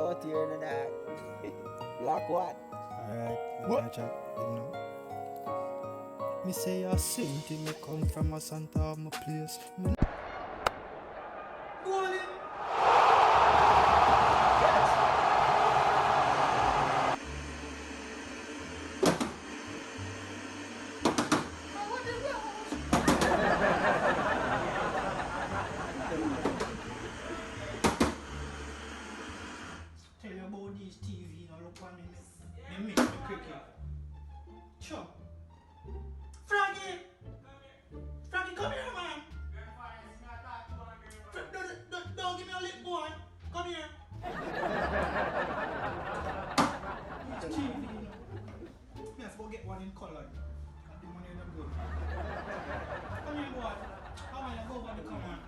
out here in the dark. Black one. Alright, watch out, you know. Me say a saint, me come from a Santa of my place. Tell you about this TV, you know, look on me, they make me cricket. Sure. Froggy! Froggy, come here, man! Don't give me a lip, boy! Come here! It's TV, you know. Me have to go get one in color. And the money in the good. Come here, boy. How am I go over the command?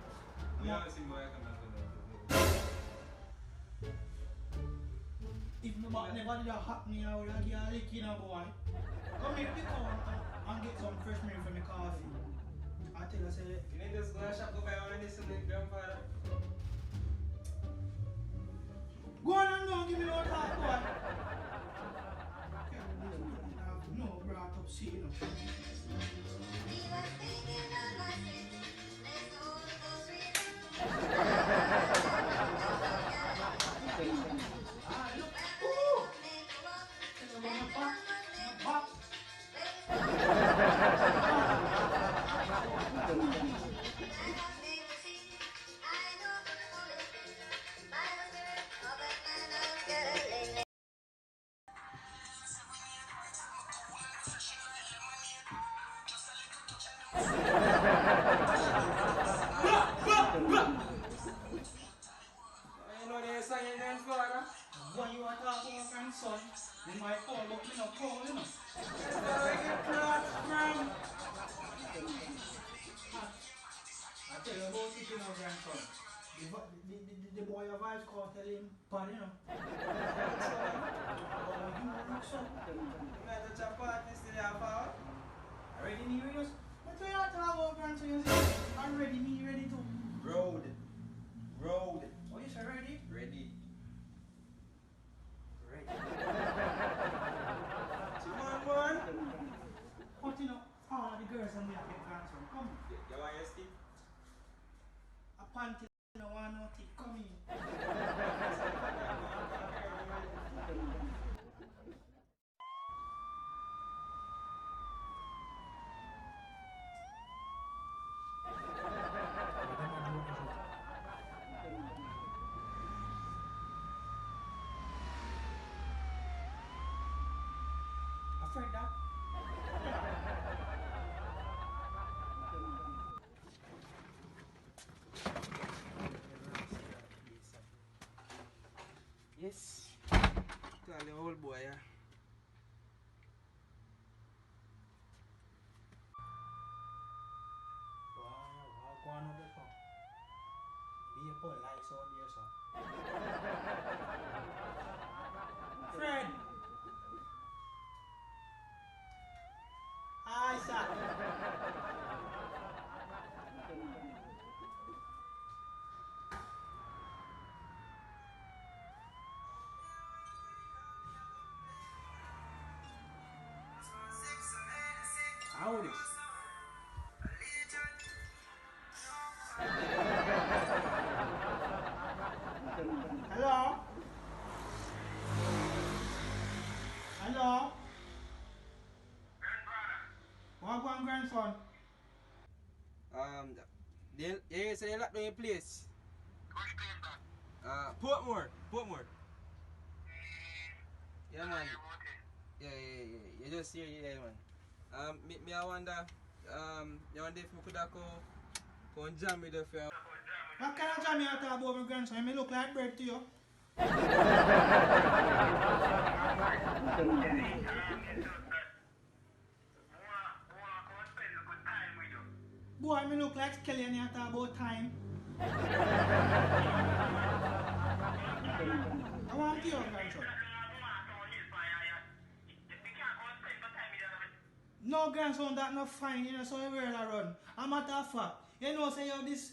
If nobody never did that happen, I would have given a lick in a boy. Come here, pick up and get some fresh milk for my coffee. I tell you, say, You need to go and shop go buy one of this to make grandfather. go on and don't give me no talk, boy. No, brought up see, you know. You know they say your grandfather. When you are talking about grandson, you might call, but me not call, you know. Grandfather, you get clothes from. I tell you about it, you know, grandson. The boy of ours called tell him, "Pan, you know." Oh, you look so. You might touch a party still have power. Ready, me, ready? What do you talk about, grandson? You say, I'm ready, me, ready too. Road. Road. Oh, you say ready? Ready. Ready. One. But you know, all of the girls and me have your grandson. Come. You want your stick? A panty, no one, no tick. Come in. Afraid that? Yes. Tell the old boy, yeah. Go on over from. Be a polite so dear son. Fred. Hi, sir. Howdy. Hello? Hello? What one grandson? They say you lock down your place. Portmore. Yeah, man. Yeah. You just here, yeah, man. Me I wonder, you wonder if we could have go and jam with the fair. What kind of jam you talk about my grandson? You may look like bread to you. Boy, me look like Kelly and you talk about time. I want to your grandson. No grandson that not fine, you know, so you will run. A matter of fact, you know, say you this,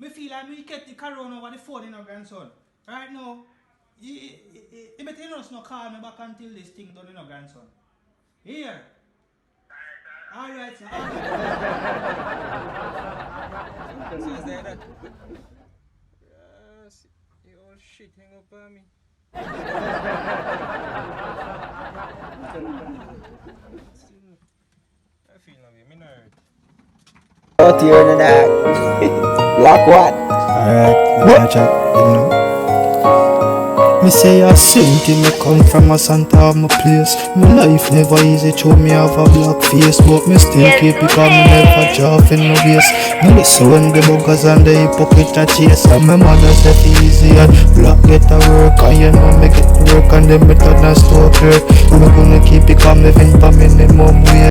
me feel like me get the corona over the phone, you know, grandson. Right now, You better not call me back until this thing done, you know, grandson. Here. Alright, sir. So is that that? Yes, you all shit hang up on me. I feel no way, me not hurt. Out here in the dark. Black what? Alright, watch out, you know. Me say I sent me come from a Santa of my place. My life never easy, show me have a black face, but me still keep it because me never drop in no waist. Me listen when the buggers and the hypocrite a chase, and my mother say easy and black get to work, and you know me get to work and them better than stop work. Me gonna keep it because me vent for minimum wage.